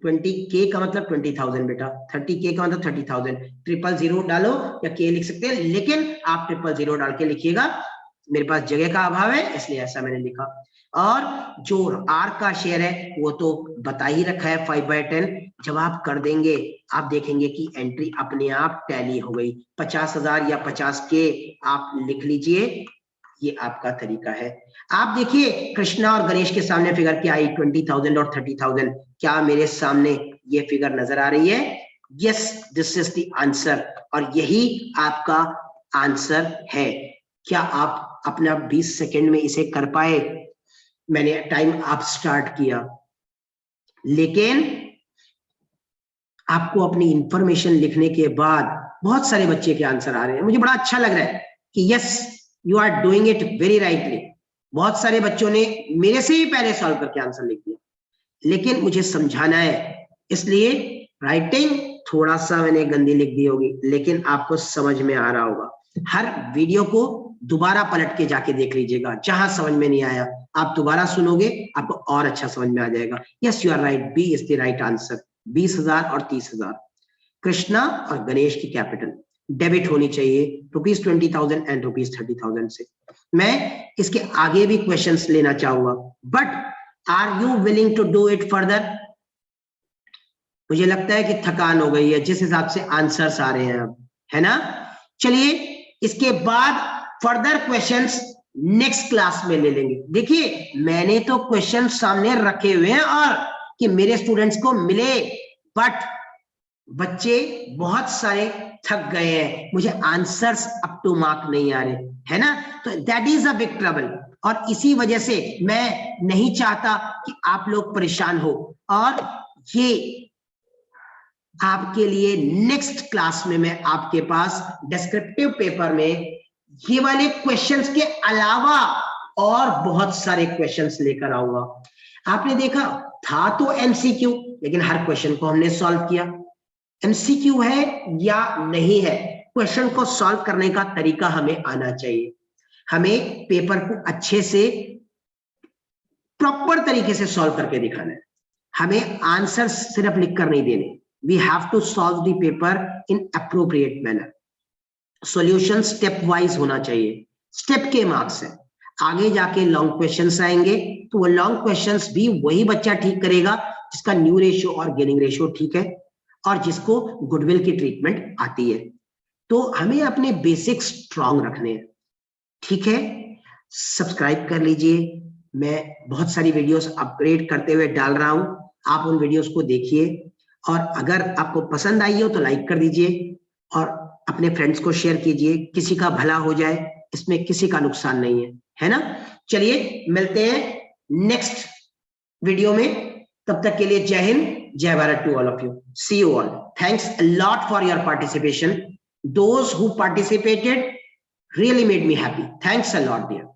20K का मतलब 20,000 बेटा, 30K का मतलब 30,000। 000 डालो या K लिख सकते हैं, लेकिन आप 000 डाल के लिखिएगा, मेरे पास जगह का अभाव है इसलिए ऐसा मैंने लिखा। और जो R का शेयर है वो तो बता ही रखा है 5/10। जब आप कर देंगे आप देखेंगे कि एंट्री अपने आप टैली हो गई। 50,000 या 50K आप लिख लीजिए, ये आपका तरीका है। आप देखिए कृष्णा और गणेश के सामने फिगर क्या आई, 20,000 और 30,000। क्या मेरे सामने ये फिगर नजर आ रही है? Yes, this is the answer, और यही आपका आंसर है। क्या आप अपना 20 सेकेंड में इसे कर पाए? मैंने टाइम आप स्टार्ट किया, लेकिन आपको अपनी इंफॉर्मेशन लिखने के बाद बहुत सारे बच्चे के आंसर आ रहे हैं। मुझे बड़ा अच्छा लग रहा है कि yes you are doing it very rightly. बहुत सारे बच्चों ने मेरे से ही पहले सॉल्व करके आंसर लिख दिया, लेकिन मुझे समझाना है, इसलिए राइटिंग थोड़ा सा मैंने गंदी लिख दी होगी, लेकिन आपको समझ में आ रहा होगा। हर वीडियो को दोबारा पलट के जाके देख लीजिएगा, जहां समझ में नहीं आया आप दोबारा सुनोगे, आपको और अच्छा समझ में आ जाएगा। Yes you are right, B is the right answer. 20,000 और 30,000 कृष्णा और गणेश की कैपिटल डेबिट होनी चाहिए ₹20,000 एंड ₹30,000 से। मैं इसके आगे भी क्वेश्चंस लेना चाहूंगा, but are you willing to do it further? मुझे लगता है कि थकान हो गई है जिस हिसाब से आंसर्स आ रहे हैं अब, है ना? चलिए इसके बाद फर्दर क्वेश्चंस नेक्स्ट क्लास में ले लेंगे। देखिए मैंने तो क्वेश्चन सामने रखे हुए हैं और कि मेरे स्टूडेंट्स को मिले, बट बच्चे बहुत सारे थक गए हैं, मुझे आंसर्स अप टू मार्क नहीं आ रहे, है ना? तो that is a big trouble, और इसी वजह से मैं नहीं चाहता कि आप लोग परेशान हो। और ये आपके लिए नेक्स्ट क्लास में मैं आपके पास डिस्क्रिप्टिव पेपर में ये वाले क्वेश्चंस के अलावा और बहुत सारे क्वेश्चंस लेकर आऊंगा। आपने देखा था तो एमसीक्यू, लेकिन हर क्वेश्चन को हमने सॉल्व किया। एमसीक्यू है या नहीं है, क्वेश्चन को सॉल्व करने का तरीका हमें आना चाहिए। हमें पेपर को अच्छे से प्रॉपर तरीके से सॉल्व करके दिखाना है, हमें आंसर सिर्फ लिख कर नहीं देने। We have to solve the paper in appropriate manner. Solution step wise होना चाहिए, स्टेप के मार्क्स है। आगे जाके लॉन्ग क्वेश्चंस आएंगे तो वो लॉन्ग क्वेश्चंस भी वही बच्चा ठीक करेगा जिसका न्यू रेशियो और गेनिंग रेशियो ठीक है और जिसको गुडविल की ट्रीटमेंट आती है। तो हमें अपने बेसिक्स स्ट्रांग रखने हैं, ठीक है? सब्सक्राइब कर लीजिए, मैं बहुत सारी वीडियोस अपग्रेड करते हुए डाल रहा हूं, आप उन वीडियोस को देखिए, और अगर आपको पसंद आई हो तो लाइक कर दीजिए और अपने फ्रेंड्स को शेयर कीजिए। किसी का भला हो जाए, इसमें किसी का नुकसान नहीं है, है ना? चलिए मिलते हैं नेक्स्ट वीडियो में। तब तक के लिए जय हिंद, जय Bharat to all of you. See you all. Thanks a lot for your participation. Those who participated really made me happy. Thanks a lot, dear.